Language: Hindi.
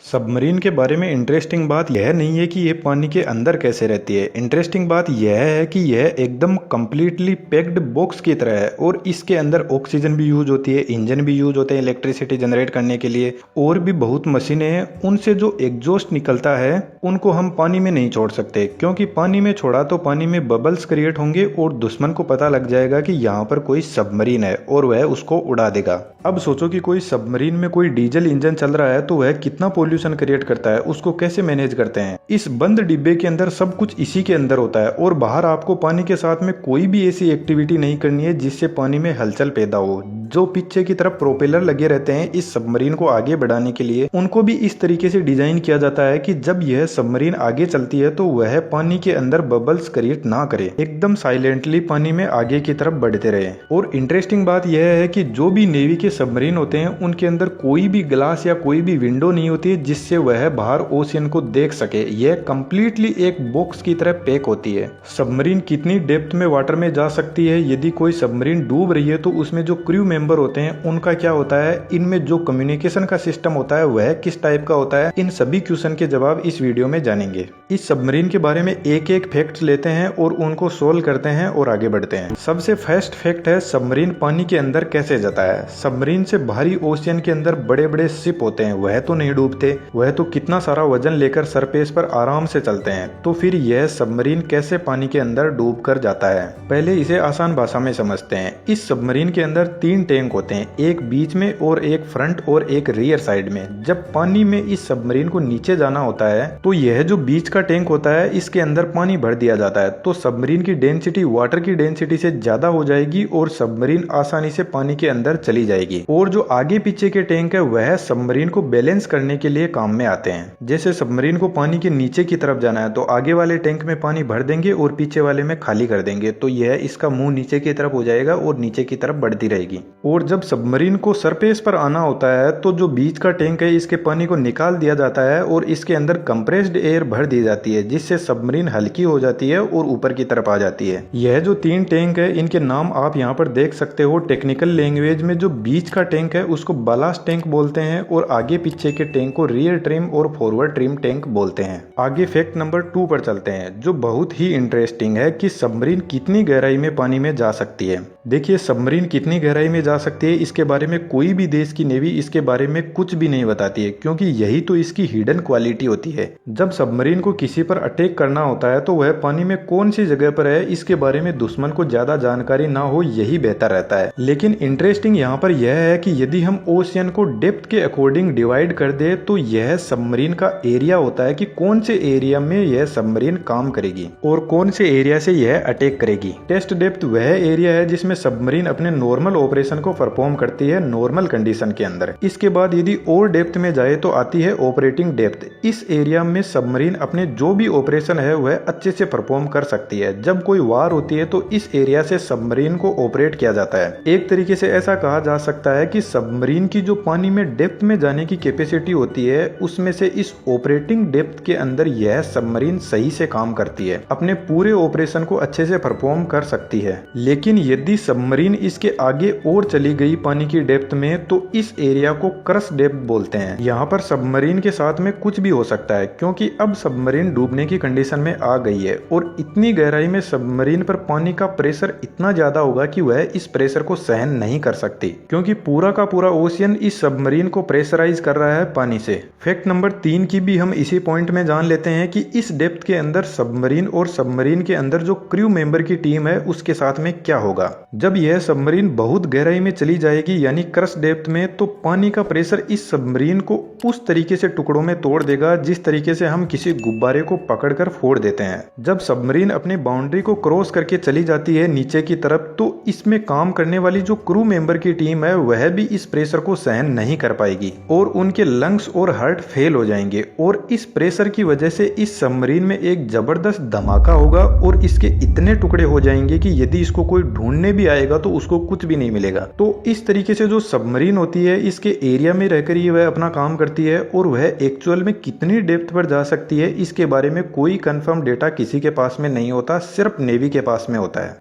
सबमरीन के बारे में इंटरेस्टिंग बात यह नहीं है कि यह पानी के अंदर कैसे रहती है। इंटरेस्टिंग बात यह है कि यह एकदम कंप्लीटली पैक्ड बॉक्स की तरह है और इसके अंदर ऑक्सीजन भी यूज होती है, इंजन भी यूज होते हैं इलेक्ट्रिसिटी जनरेट करने के लिए, और भी बहुत मशीनें हैं। उनसे जो एग्जॉस्ट निकलता है उनको हम पानी में नहीं छोड़ सकते, क्योंकि पानी में छोड़ा तो पानी में बबल्स क्रिएट होंगे और दुश्मन को पता लग जाएगा कि यहाँ पर कोई सबमरीन है और वह उसको उड़ा देगा। अब सोचो कि कोई सबमरीन में कोई डीजल इंजन चल रहा है तो वह कितना पोल्यूशन क्रिएट करता है, उसको कैसे मैनेज करते हैं। इस बंद डिब्बे के अंदर सब कुछ इसी के अंदर होता है और बाहर आपको पानी के साथ में कोई भी ऐसी एक्टिविटी नहीं करनी है जिससे पानी में हलचल पैदा हो। जो पीछे की तरफ प्रोपेलर लगे रहते हैं इस सबमरीन को आगे बढ़ाने के लिए, उनको भी इस तरीके से डिजाइन किया जाता है कि जब यह सबमरीन आगे चलती है तो वह पानी के अंदर बबल्स क्रिएट ना करे, एकदम साइलेंटली पानी में आगे की तरफ बढ़ते रहे। और इंटरेस्टिंग बात यह है कि जो भी नेवी के सबमरीन होते हैं उनके अंदर कोई भी ग्लास या कोई भी विंडो नहीं होती है जिससे वह बाहर ओशियन को देख सके। यह कंप्लीटली एक बॉक्स की तरह पैक होती है। सबमरीन कितनी डेप्थ में वाटर में जा सकती है, यदि कोई सबमरीन डूब रही है तो उसमें जो क्रू मेंबर होते हैं उनका क्या होता है, इनमें जो कम्युनिकेशन का सिस्टम होता है वह किस टाइप का होता है, इन सभी क्वेश्चन के जवाब इस वीडियो में जानेंगे। इस सबमरीन के बारे में एक एक फैक्ट लेते हैं और उनको सोल्व करते हैं और आगे बढ़ते हैं। सबसे फर्स्ट फैक्ट है सबमरीन पानी के अंदर कैसे जाता है। सबमरीन से बाहरी ओशियन के अंदर बड़े बड़े शिप होते हैं, वह तो नहीं डूबते, वह तो कितना सारा वजन लेकर सरफेस पर आराम से चलते हैं। तो फिर यह सबमरीन कैसे पानी के अंदर डूब कर जाता है। पहले इसे आसान भाषा में समझते हैं। इस सबमरीन के अंदर 3 टैंक होते हैं, एक बीच में और एक फ्रंट और एक रियर साइड में। जब पानी में इस सबमरीन को नीचे जाना होता है तो यह जो बीच का टैंक होता है इसके अंदर पानी भर दिया जाता है, तो सबमरीन की डेंसिटी वाटर की डेंसिटी से ज्यादा हो जाएगी और सबमरीन आसानी से पानी के अंदर चली जाएगी। और जो आगे पीछे के टैंक है वह सबमरीन को बैलेंस करने के लिए काम में आते हैं। जैसे सबमरीन को पानी के नीचे की तरफ जाना है तो आगे वाले टैंक में पानी भर देंगे और पीछे वाले में खाली कर देंगे, तो यह इसका मुंह नीचे की तरफ हो जाएगा और नीचे की तरफ बढ़ती रहेगी। और जब सबमरीन को सरफेस पर आना होता है तो जो बीच का टैंक है इसके पानी को निकाल दिया जाता है और इसके अंदर कंप्रेस्ड एयर भर दी जाती है, जिससे सबमरीन हल्की हो जाती है और ऊपर की तरफ आ जाती है। यह जो 3 टैंक है इनके नाम आप यहाँ पर देख सकते हो। टेक्निकल लैंग्वेज में जो बीच का टैंक है उसको बालास्ट टैंक बोलते हैं और आगे पीछे के टैंक को रियर ट्रिम और फॉरवर्ड ट्रिम टैंक बोलते हैं। आगे फैक्ट नंबर 2 पर चलते हैं, जो बहुत ही इंटरेस्टिंग है कि सबमरीन कितनी गहराई में पानी में जा सकती है। देखिए सबमरीन कितनी गहराई में जा सकती है इसके बारे में कोई भी देश की नेवी इसके बारे में कुछ भी नहीं बताती है, क्योंकि यही तो इसकी हिडन क्वालिटी होती है। जब सबमरीन को किसी पर अटैक करना होता है तो वह पानी में कौन सी जगह पर है इसके बारे में दुश्मन को ज्यादा जानकारी ना हो, यही बेहतर रहता है। लेकिन इंटरेस्टिंग यहाँ पर यह है कि यदि हम ओशियन को डेप्थ के अकॉर्डिंग डिवाइड कर दे तो यह सबमरीन का एरिया होता है कि कौन से एरिया में यह सबमरीन काम करेगी और कौन से एरिया से यह अटैक करेगी। टेस्ट डेप्थ वह एरिया है जिसमें सबमरीन अपने नॉर्मल ऑपरेशन को परफॉर्म करती है नॉर्मल कंडीशन के अंदर। इसके बाद यदि और डेप्थ में जाए तो आती है ऑपरेटिंग डेप्थ। इस एरिया में सबमरीन अपने जो भी ऑपरेशन है वह अच्छे से परफॉर्म कर सकती है। जब कोई वार होती है तो इस एरिया से सबमरीन को ऑपरेट किया जाता है। एक तरीके से ऐसा कहा जा सकता है कि सबमरीन की जो पानी में डेप्थ में जाने की कैपेसिटी होती है उसमें से इस ऑपरेटिंग डेप्थ के अंदर यह सबमरीन सही से काम करती है, अपने पूरे ऑपरेशन को अच्छे से परफॉर्म कर सकती है। लेकिन यदि सबमरीन इसके आगे और चली गई पानी की डेप्थ में तो इस एरिया को क्रश डेप्थ बोलते हैं। यहाँ पर सबमरीन के साथ में कुछ भी हो सकता है, क्योंकि अब सबमरीन डूबने की कंडीशन में आ गई है और इतनी गहराई में सबमरीन पर पानी का प्रेशर इतना ज्यादा होगा कि वह इस प्रेशर को सहन नहीं कर सकती, क्योंकि पूरा का पूरा ओशियन इस सबमरीन को प्रेशराइज कर रहा है पानी से। फैक्ट नंबर 3 की भी हम इसी पॉइंट में जान लेते हैं कि इस डेप्थ के अंदर सबमरीन और सबमरीन के अंदर जो क्रू मेंबर की टीम है उसके साथ में क्या होगा। जब यह सबमरीन बहुत गहराई में चली जाएगी यानी क्रश डेप्थ में, तो पानी का प्रेशर इस सबमरीन को उस तरीके से टुकड़ों में तोड़ देगा जिस तरीके से हम किसी गुब्बारे को पकड़कर फोड़ देते हैं। जब सबमरीन अपनी बाउंड्री को क्रॉस करके चली जाती है नीचे की तरफ तो इसमें काम करने वाली जो क्रू मेंबर की टीम है वह भी इस प्रेशर को सहन नहीं कर पाएगी और उनके लंग्स और हार्ट फेल हो जाएंगे और इस प्रेशर की वजह से इस सबमरीन में एक जबरदस्त धमाका होगा और इसके इतने टुकड़े हो जाएंगे कि यदि इसको कोई ढूंढने भी आएगा तो उसको कुछ भी नहीं मिलेगा। तो इस तरीके से जो सबमरीन होती है इसके एरिया में रहकर ही वह अपना काम करती है और वह एक्चुअल में कितनी डेप्थ पर जा सकती है इसके बारे में कोई कंफर्म डेटा किसी के पास में नहीं होता, सिर्फ नेवी के पास में होता है।